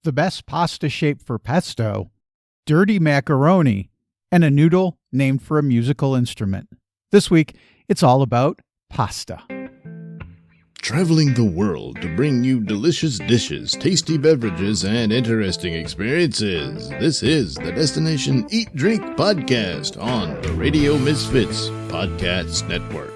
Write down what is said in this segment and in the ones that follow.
the best pasta shape for pesto, dirty macaroni, and a noodle named for a musical instrument. This week, it's all about pasta. Traveling the world to bring you delicious dishes, tasty beverages, and interesting experiences. This is the Destination Eat Drink Podcast on the Radio Misfits Podcast Network.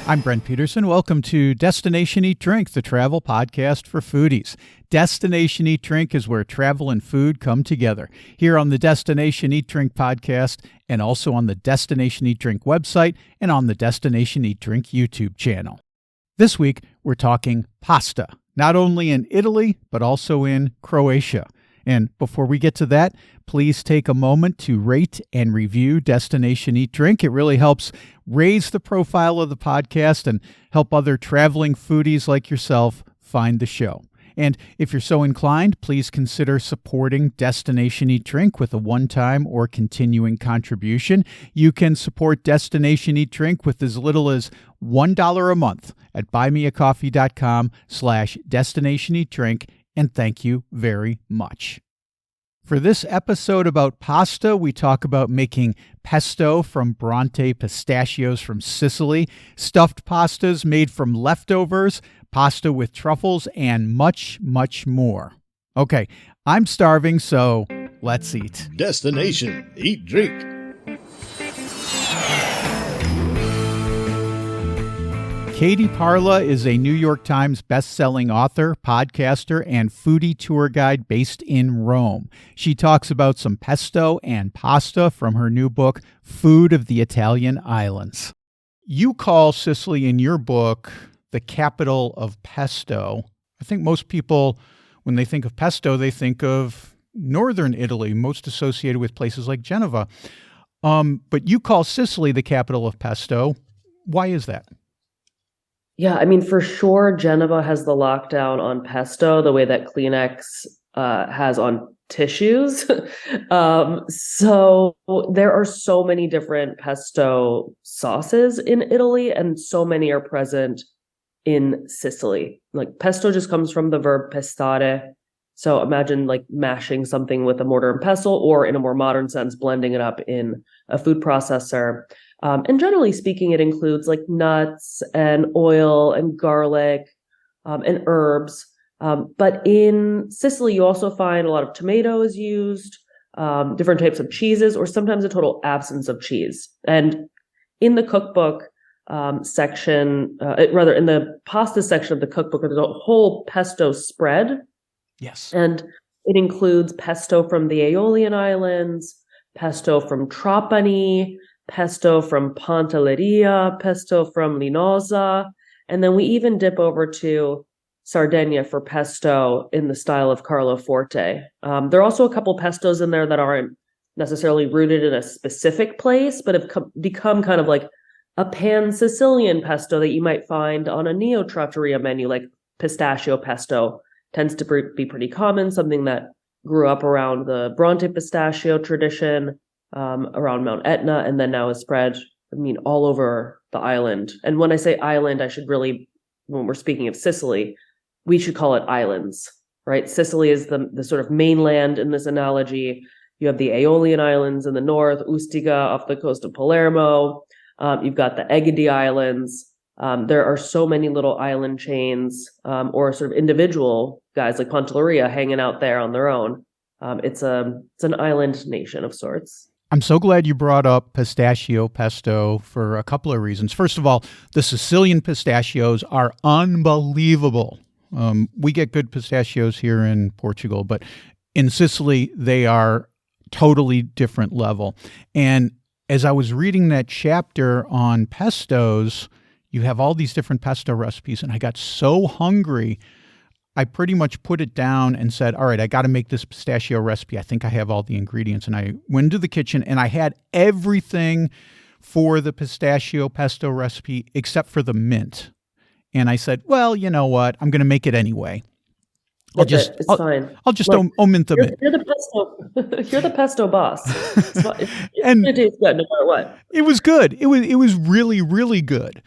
I'm Brent Peterson. Welcome to Destination Eat Drink, the travel podcast for foodies. Destination Eat Drink is where travel and food come together. Here on the Destination Eat Drink podcast, and also on the Destination Eat Drink website, and on the Destination Eat Drink YouTube channel. This week, we're talking pasta, not only in Italy, but also in Croatia. And before we get to that, please take a moment to rate and review Destination Eat Drink. It really helps raise the profile of the podcast and help other traveling foodies like yourself find the show. And if you're so inclined, please consider supporting Destination Eat Drink with a one-time or continuing contribution. You can support Destination Eat Drink with as little as $1 a month at buymeacoffee.com/Destination Eat Drink. And thank you very much. For this episode about pasta, we talk about making pesto from Bronte pistachios from Sicily, stuffed pastas made from leftovers, pasta with truffles, and much, much more. Okay, I'm starving, so let's eat. Destination Eat Drink. Katie Parla is a New York Times bestselling author, podcaster, and foodie tour guide based in Rome. She talks about some pesto and pasta from her new book, Food of the Italian Islands. You call Sicily in your book the capital of pesto. I think most people, when they think of pesto, they think of northern Italy, most associated with places like Genova. But you call Sicily the capital of pesto. Why is that? Yeah, I mean, for sure, Genova has the lockdown on pesto the way that Kleenex has on tissues. So there are so many different pesto sauces in Italy, and so many are present in Sicily. Like, pesto just comes from the verb pestare. So imagine like mashing something with a mortar and pestle, or in a more modern sense, blending it up in a food processor. And generally speaking, it includes like nuts and oil and garlic and herbs. But in Sicily, you also find a lot of tomatoes used, different types of cheeses, or sometimes a total absence of cheese. And in the cookbook section, rather in the pasta section of the cookbook, there's a whole pesto spread. Yes. And it includes pesto from the Aeolian Islands, pesto from Trapani, pesto from Pantelleria, pesto from Linosa, and then we even dip over to Sardinia for pesto in the style of Carlo Forte. There are also a couple pestos in there that aren't necessarily rooted in a specific place, but have become kind of like a pan-Sicilian pesto that you might find on a neo-trattoria menu, like pistachio pesto tends to be pretty common, something that grew up around the Bronte pistachio tradition, around Mount Etna, and then now is spread, all over the island. And when I say island, I should really, when we're speaking of Sicily, we should call it islands, right? Sicily is the sort of mainland in this analogy. You have the Aeolian Islands in the north, Ustica off the coast of Palermo. You've got the Egadi Islands. There are so many little island chains, or sort of individual guys like Pantelleria hanging out there on their own. It's an island nation of sorts. I'm so glad you brought up pistachio pesto for a couple of reasons. First of all, the Sicilian pistachios are unbelievable. We get good pistachios here in Portugal, but in Sicily, they are totally different level. And as I was reading that chapter on pestos, you have all these different pesto recipes, and I got so hungry, I pretty much put it down and said, all right, I got to make this pistachio recipe. I think I have all the ingredients. And I went into the kitchen and I had everything for the pistachio pesto recipe except for the mint. And I said, well, you know what? I'm going to make it anyway. It's fine. I'll just omit the mint. You're the pesto. You're the pesto boss. And it tastes good no matter what. It was good. It was really, really good.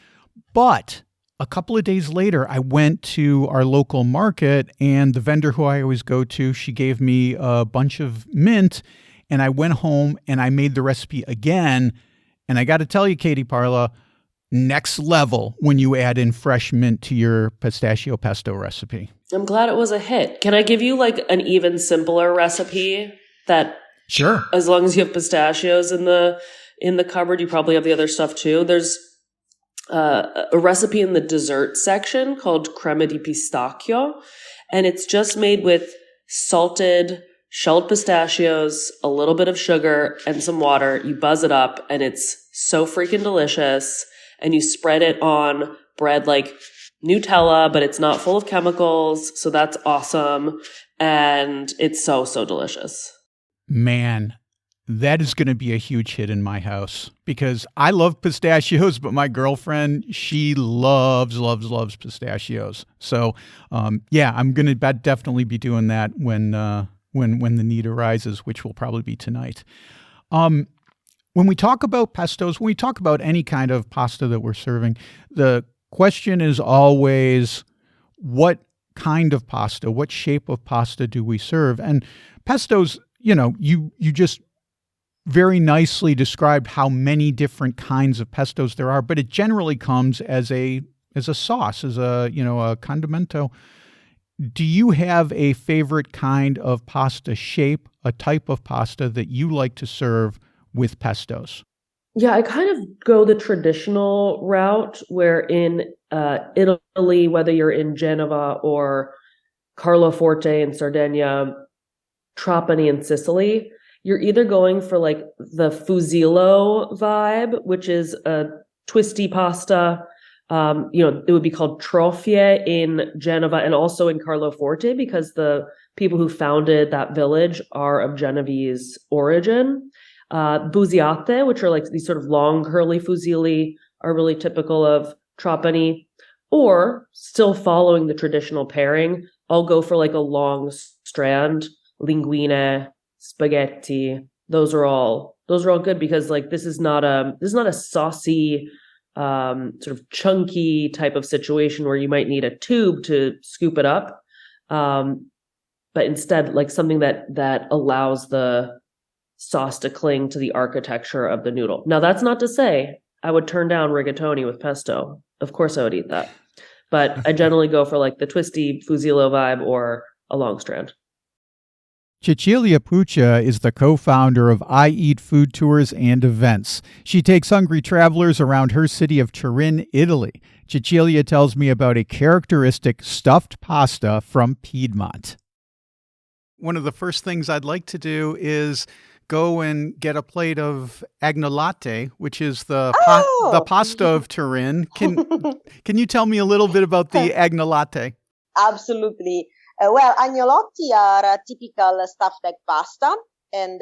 But a couple of days later, I went to our local market, and the vendor who I always go to, she gave me a bunch of mint, and I went home and I made the recipe again. And I got to tell you, Katie Parla, next level when you add in fresh mint to your pistachio pesto recipe. I'm glad it was a hit. Can I give you like an even simpler recipe that Sure. As long as you have pistachios in the cupboard, you probably have the other stuff too. There's a recipe in the dessert section called crema di pistacchio, and it's just made with salted shelled pistachios, a little bit of sugar, and some water. You buzz it up, and it's so freaking delicious. And you spread it on bread like Nutella, but it's not full of chemicals, so that's awesome. And it's so, so delicious. Man, that is going to be a huge hit in my house because I love pistachios, but my girlfriend, she loves pistachios. So, yeah, I'm going to definitely be doing that when the need arises, which will probably be tonight. When we talk about pestos, when we talk about any kind of pasta that we're serving, the question is always what kind of pasta, what shape of pasta do we serve? And pestos, you just very nicely described how many different kinds of pestos there are, but it generally comes as a sauce, as a condimento. Do you have a favorite kind of pasta shape, a type of pasta that you like to serve with pestos? Yeah, I kind of go the traditional route where in Italy, whether you're in Genova or Carloforte in Sardinia, Trapani in Sicily, you're either going for like the fusillo vibe, which is a twisty pasta. It would be called trofie in Genova and also in Carloforte because the people who founded that village are of Genovese origin. Busiate, which are like these sort of long curly fusilli, are really typical of Trapani. Or still following the traditional pairing, I'll go for like a long strand, linguine, spaghetti. Those are all good because like this is not a saucy sort of chunky type of situation where you might need a tube to scoop it up. But instead like something that allows the sauce to cling to the architecture of the noodle. Now, that's not to say I would turn down rigatoni with pesto. Of course I would eat that. But I generally go for like the twisty fusillo vibe or a long strand. Cecilia Puccia is the co-founder of I Eat Food Tours and Events. She takes hungry travelers around her city of Turin, Italy. Cecilia tells me about a characteristic stuffed pasta from Piedmont. One of the first things I'd like to do is go and get a plate of agnolotte, which is the pasta of Turin. Can you tell me a little bit about the agnolotte? Absolutely. Agnolotti are a typical stuffed egg pasta and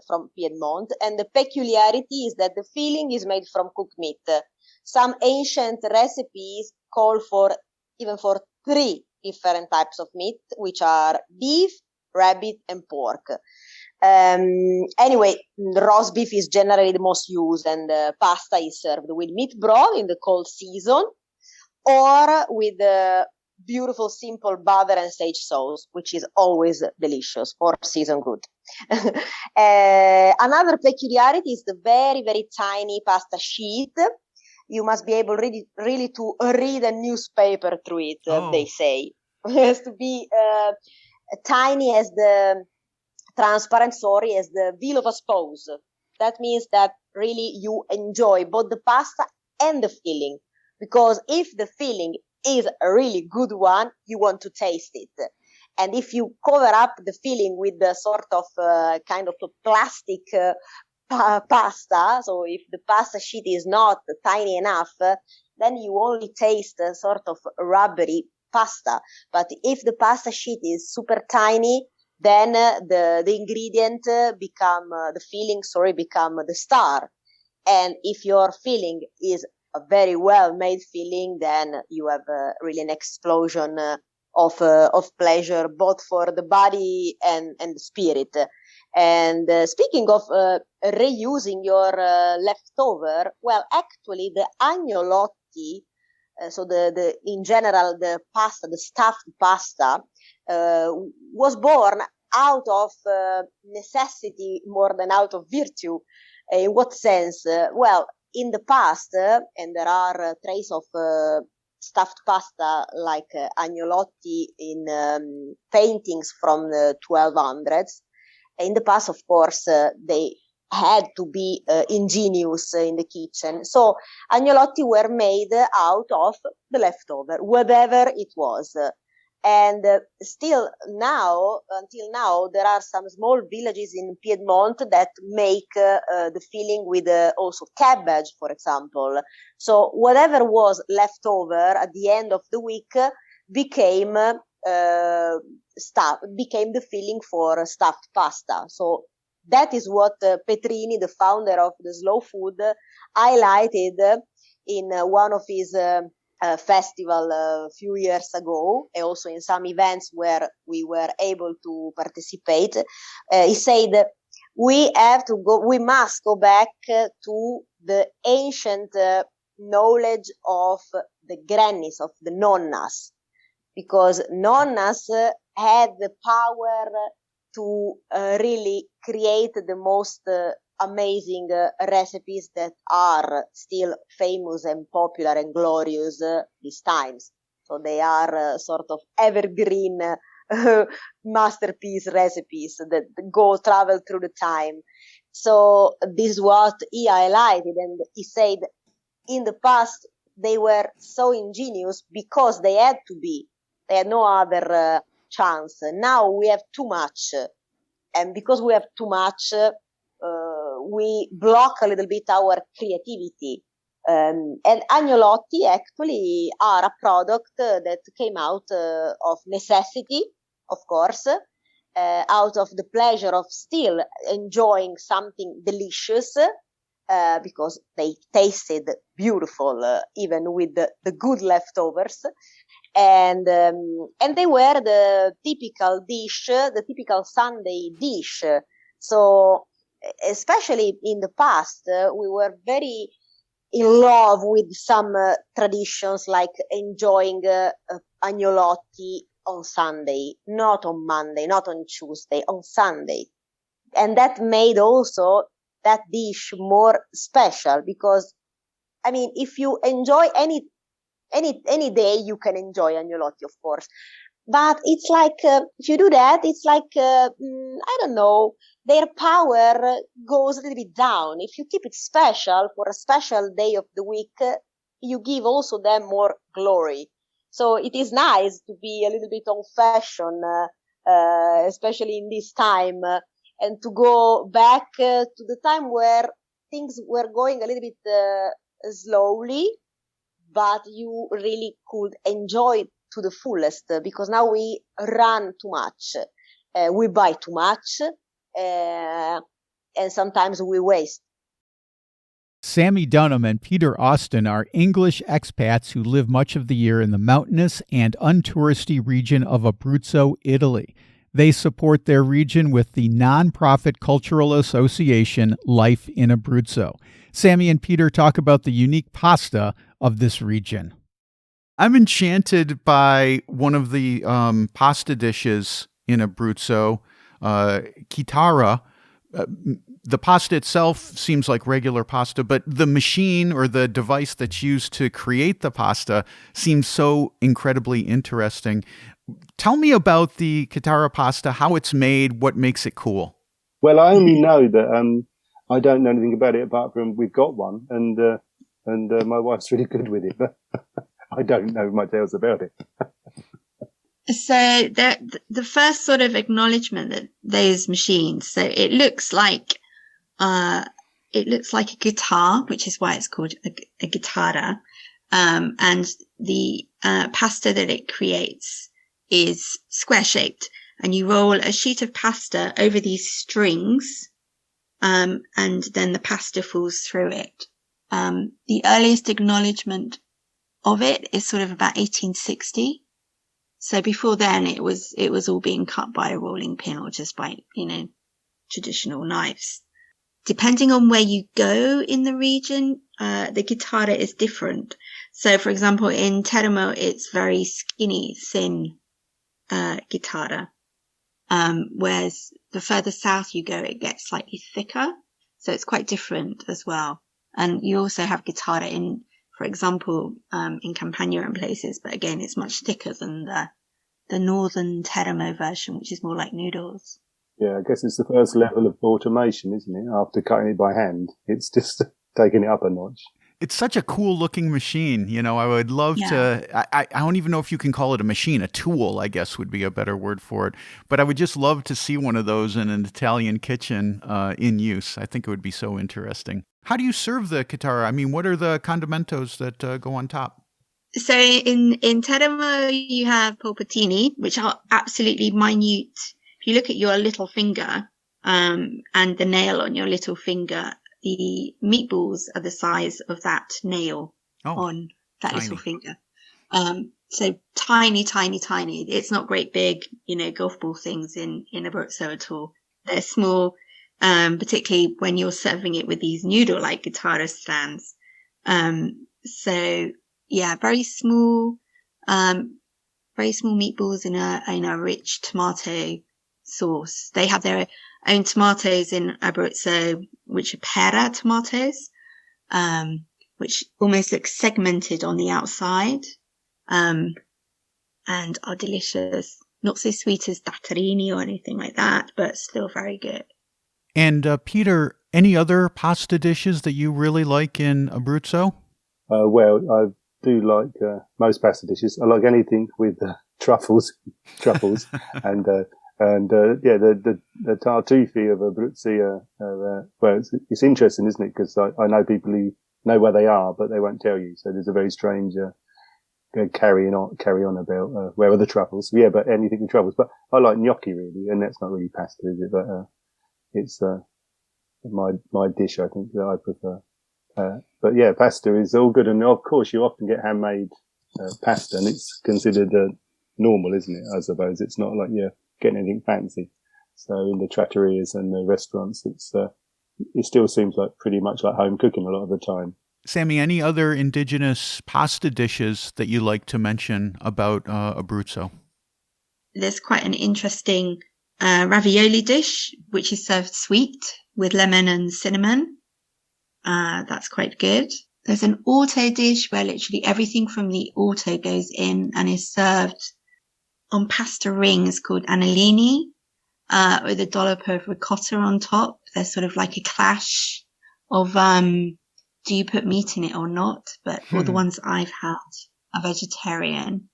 from Piedmont, and the peculiarity is that the filling is made from cooked meat. Some ancient recipes call for 3 different types of meat, which are beef, rabbit, and pork. Anyway, roast beef is generally the most used, and pasta is served with meat broth in the cold season or with beautiful, simple butter and sage sauce, which is always delicious or season good. Another peculiarity is the very, very tiny pasta sheet. You must be able really to read a newspaper through it, they say. It has to be tiny as the transparent, as the veil of a spouse. That means that really you enjoy both the pasta and the filling, because if the filling is a really good one, you want to taste it. And if you cover up the filling with the sort of kind of a plastic pasta, so if the pasta sheet is not tiny enough, then you only taste a sort of rubbery pasta. But if the pasta sheet is super tiny, then the ingredient become the star. And if your filling is a very well-made filling, then you have really an explosion of pleasure, both for the body and the spirit. And speaking of reusing your leftover, well, actually the agnolotti So in general, the pasta, the stuffed pasta, was born out of necessity more than out of virtue. In what sense? Well, in the past, and there are traces of stuffed pasta like agnolotti in paintings from the 1200s. In the past, of course, they had to be ingenious in the kitchen. So agnolotti were made out of the leftover, whatever it was. And still now, until now, there are some small villages in Piedmont that make the filling with also cabbage, for example. So whatever was left over at the end of the week became the filling for stuffed pasta. So that is what Petrini, the founder of the Slow Food, highlighted in one of his festival a few years ago, and also in some events where we were able to participate. He said, we must go back to the ancient knowledge of the grannies, of the nonnas, because nonnas had the power to really create the most amazing recipes that are still famous and popular and glorious these times. So they are sort of evergreen masterpiece recipes that travel through the time. So this is what he highlighted, and he said in the past they were so ingenious because they had to be. They had no other chance. Now we have too much, and because we have too much, we block a little bit our creativity. And agnolotti actually are a product that came out of necessity, of course, out of the pleasure of still enjoying something delicious, because they tasted beautiful, even with the good leftovers. And they were the typical dish, the typical Sunday dish. So especially in the past, we were very in love with some traditions, like enjoying agnolotti on Sunday, not on Monday, not on Tuesday, on Sunday. And that made also that dish more special, because, I mean, if you enjoy any day, you can enjoy agnolotti, of course. But it's like, if you do that, it's like, I don't know, their power goes a little bit down. If you keep it special for a special day of the week, you give also them more glory. So it is nice to be a little bit on fashion, especially in this time, and to go back to the time where things were going a little bit slowly, but you really could enjoy it to the fullest, because now we run too much, we buy too much, and sometimes we waste. Sammy Dunham and Peter Austin are English expats who live much of the year in the mountainous and untouristy region of Abruzzo, Italy. They support their region with the nonprofit cultural association Life in Abruzzo. Sammy and Peter talk about the unique pasta of this region. I'm enchanted by one of the pasta dishes in Abruzzo, chitarra. The pasta itself seems like regular pasta, but the machine or the device that's used to create the pasta seems so incredibly interesting. Tell me about the chitarra pasta, how it's made, what makes it cool. Well, I only know that I don't know anything about it apart from we've got one, and my wife's really good with it, but I don't know much else about it. So the first sort of acknowledgement that those machines, so it looks like a guitar, which is why it's called a chitarra. And the pasta that it creates is square shaped, and you roll a sheet of pasta over these strings, and then the pasta falls through it. The earliest acknowledgement of it is sort of about 1860. So before then, it was all being cut by a rolling pin or just by, traditional knives. depending on where you go in the region, the chitarra is different. So, for example, in Teramo, it's very skinny, thin chitarra. Whereas the further south you go, it gets slightly thicker. So it's quite different as well. And you also have chitarra in, for example, in Campania and places. But again, it's much thicker than the northern Teramo version, which is more like noodles. Yeah, I guess it's the first level of automation, isn't it? After cutting it by hand, it's just taking it up a notch. It's such a cool looking machine. You know, I would love to, I don't even know if you can call it a machine, a tool, I guess would be a better word for it. But I would just love to see one of those in an Italian kitchen in use. I think it would be so interesting. How do you serve the chitarra? I mean, what are the condimentos that go on top? So in Teramo, you have polpettini, which are absolutely minute. If you look at your little finger and the nail on your little finger, the meatballs are the size of that nail on that little finger. So tiny, tiny, tiny. It's not great big, golf ball things in Abruzzo at all. They're small, particularly when you're serving it with these noodle-like chitarra stands. So yeah, very small meatballs in a rich tomato sauce. They have their own tomatoes in Abruzzo, which are pera tomatoes, which almost look segmented on the outside, and are delicious. Not so sweet as dattarini or anything like that, but still very good. And Peter, any other pasta dishes that you really like in Abruzzo? Well, I do like most pasta dishes. I like anything with truffles, and the tartufi of Abruzzo. Well, it's interesting, isn't it? Because I know people who know where they are, but they won't tell you. So there's a very strange carry on about where are the truffles. Yeah, but anything with truffles. But I like gnocchi really, and that's not really pasta, is it? But it's my dish, I think, that I prefer. But yeah, pasta is all good, and of course you often get handmade pasta, and it's considered normal, isn't it? I suppose it's not like you're getting anything fancy. So in the trattorias and the restaurants, it still seems like pretty much like home cooking a lot of the time. Sammy, any other indigenous pasta dishes that you like to mention about Abruzzo? There's quite an interesting ravioli dish, which is served sweet with lemon and cinnamon. That's quite good. There's an orto dish where literally everything from the orto goes in and is served on pasta rings called annellini, with a dollop of ricotta on top. There's sort of like a clash of, do you put meat in it or not? But all the ones I've had are vegetarian.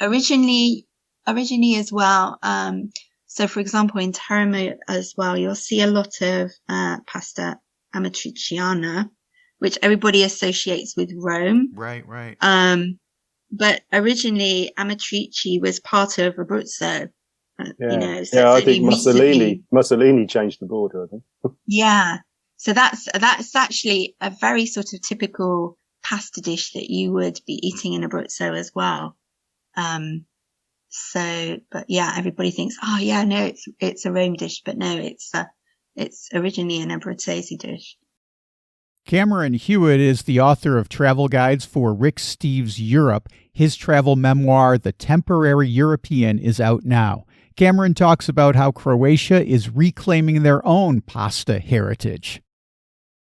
Originally as well. So for example, in Teramo as well, you'll see a lot of, pasta amatriciana, which everybody associates with Rome. Right. But originally Amatrici was part of Abruzzo. So I think Mussolini changed the border, I think. Yeah. So that's actually a very sort of typical pasta dish that you would be eating in Abruzzo as well. But yeah, everybody thinks, it's a Rome dish, but no, it's originally an Abruzzese dish. Cameron Hewitt is the author of travel guides for Rick Steves Europe. His travel memoir, The Temporary European, is out now. Cameron talks about how Croatia is reclaiming their own pasta heritage.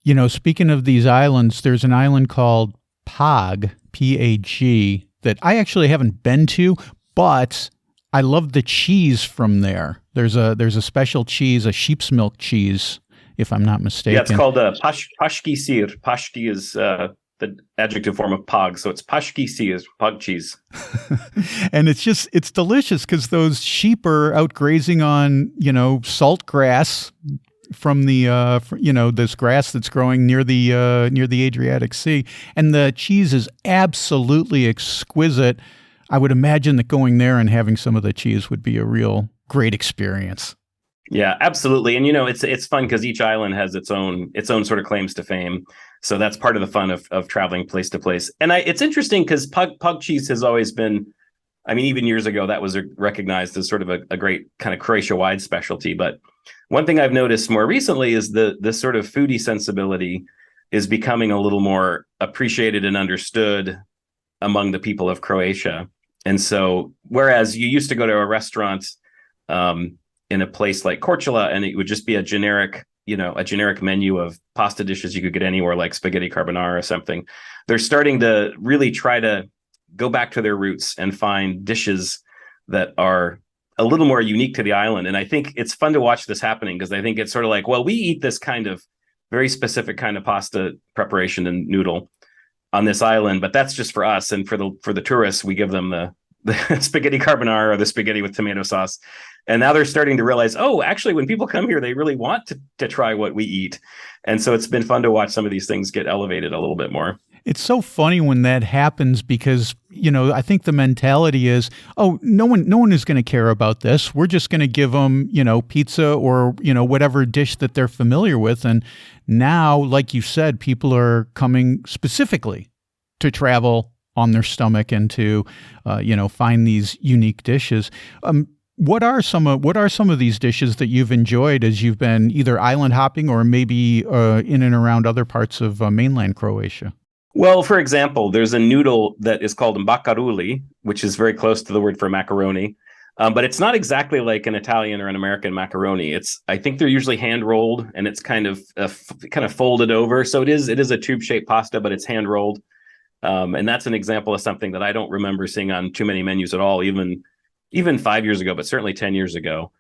You know, speaking of these islands, there's an island called Pag, P-A-G, that I actually haven't been to, but I love the cheese from there. There's a special cheese, a sheep's milk cheese, if I'm not mistaken. Yeah, it's called pashki sir. Pashki is the adjective form of pog, so it's pashki sir, pog cheese. And it's delicious because those sheep are out grazing on, salt grass from the, this grass that's growing near the Adriatic Sea. And the cheese is absolutely exquisite. I would imagine that going there and having some of the cheese would be a real great experience. Yeah, absolutely. And, it's fun because each island has its own sort of claims to fame. So that's part of the fun of traveling place to place. And it's interesting because pug cheese has always been, even years ago, that was recognized as sort of a great kind of Croatia-wide specialty. But one thing I've noticed more recently is the sort of foodie sensibility is becoming a little more appreciated and understood among the people of Croatia. And so, whereas you used to go to a restaurant in a place like Korčula, and it would just be a generic menu of pasta dishes you could get anywhere, like spaghetti carbonara or something, they're starting to really try to go back to their roots and find dishes that are a little more unique to the island. And I think it's fun to watch this happening, because I think it's sort of like, well, we eat this kind of very specific kind of pasta preparation and noodle on this island, but that's just for us. And for the tourists, we give them the spaghetti carbonara or the spaghetti with tomato sauce. And now they're starting to realize, oh, actually, when people come here, they really want to try what we eat. And so it's been fun to watch some of these things get elevated a little bit more. It's so funny when that happens, because, I think the mentality is, oh, no one is going to care about this. We're just going to give them, pizza or, whatever dish that they're familiar with. And now, like you said, people are coming specifically to travel on their stomach and to, find these unique dishes. What are some of these dishes that you've enjoyed as you've been either island hopping or maybe in and around other parts of mainland Croatia? Well, for example, there's a noodle that is called makaruli, which is very close to the word for macaroni. But it's not exactly like an Italian or an American macaroni. I think they're usually hand rolled, and it's kind of folded over. So it is a tube shaped pasta, but it's hand rolled. And that's an example of something that I don't remember seeing on too many menus at all, even 5 years ago, but certainly 10 years ago.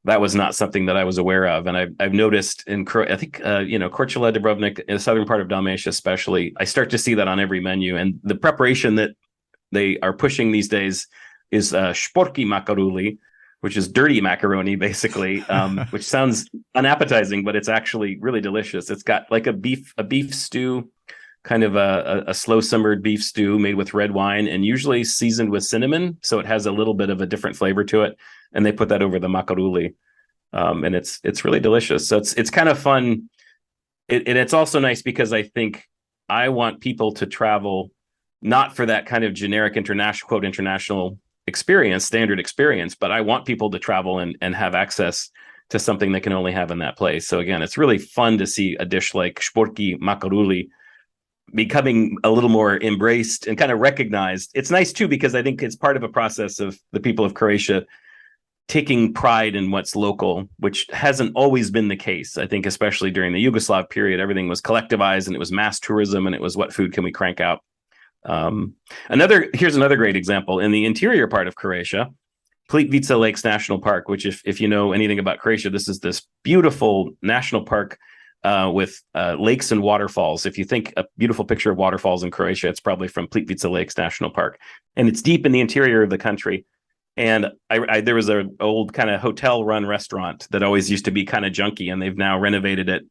That was not something that I was aware of. And I've noticed Korčula, Dubrovnik, in the southern part of Dalmatia especially, I start to see that on every menu. And the preparation that they are pushing these days is šporky makaruli, which is dirty macaroni, basically, which sounds unappetizing, but it's actually really delicious. It's got like a beef stew, kind of a slow simmered beef stew made with red wine and usually seasoned with cinnamon. So it has a little bit of a different flavor to it. And they put that over the makaruli. And it's really delicious. So it's kind of fun. And it's also nice because I think I want people to travel not for that kind of generic international experience, standard experience, but I want people to travel and have access to something they can only have in that place. So again, it's really fun to see a dish like šporky makaruli becoming a little more embraced and kind of recognized. It's nice too, because I think it's part of a process of the people of Croatia taking pride in what's local, which hasn't always been the case. I think especially during the Yugoslav period, everything was collectivized and it was mass tourism and it was what food can we crank out. Here's another great example. In the interior part of Croatia, Plitvice Lakes National Park, which if you know anything about Croatia, this is this beautiful national park with lakes and waterfalls. If you think a beautiful picture of waterfalls in Croatia, it's probably from Plitvice Lakes National Park. And it's deep in the interior of the country. And there was an old kind of hotel-run restaurant that always used to be kind of junky, and they've now renovated it,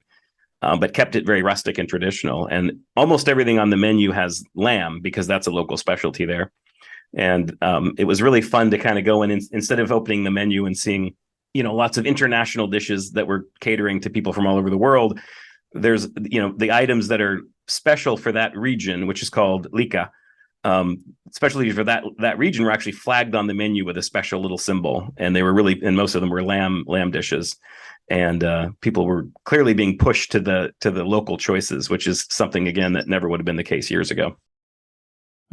but kept it very rustic and traditional. And almost everything on the menu has lamb, because that's a local specialty there. And it was really fun to kind of go in and instead of opening the menu and seeing, lots of international dishes that were catering to people from all over the world. There's, the items that are special for that region, which is called lika. Especially for that region, were actually flagged on the menu with a special little symbol, and and most of them were lamb dishes, and people were clearly being pushed to the local choices, which is something again that never would have been the case years ago.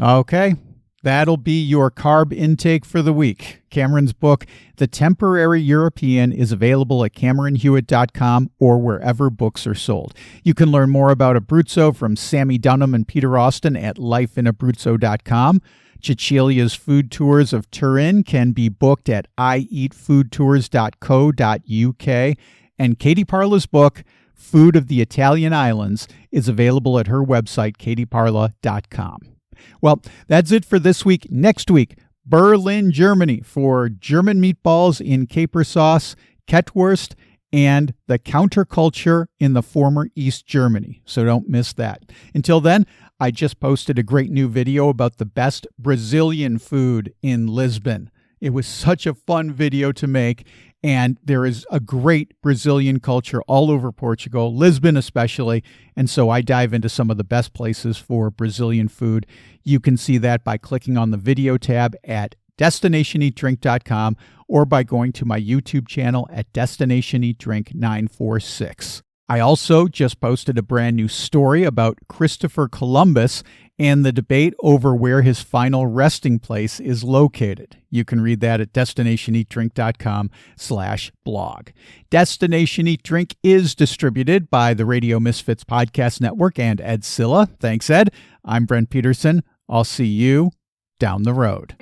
Okay. That'll be your carb intake for the week. Cameron's book, The Temporary European, is available at CameronHewitt.com or wherever books are sold. You can learn more about Abruzzo from Sammy Dunham and Peter Austin at lifeinabruzzo.com. Cecilia's food tours of Turin can be booked at ieatfoodtours.co.uk. And Katie Parla's book, Food of the Italian Islands, is available at her website, katieparla.com. Well, that's it for this week. Next week, Berlin, Germany, for German meatballs in caper sauce, Kettwurst, and the counterculture in the former East Germany. So don't miss that. Until then, I just posted a great new video about the best Brazilian food in Lisbon. It was such a fun video to make, and there is a great Brazilian culture all over Portugal, Lisbon especially, and so I dive into some of the best places for Brazilian food. You can see that by clicking on the video tab at destinationeatdrink.com or by going to my YouTube channel at Destination Eat Drink 946. I also just posted a brand new story about Christopher Columbus and the debate over where his final resting place is located. You can read that at destinationeatdrink.com/blog. Destination Eat Drink is distributed by the Radio Misfits Podcast Network and Ed Silla. Thanks, Ed. I'm Brent Peterson. I'll see you down the road.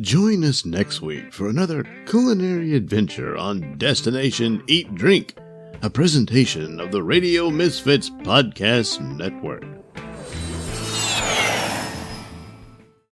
Join us next week for another culinary adventure on Destination Eat Drink, a presentation of the Radio Misfits Podcast Network.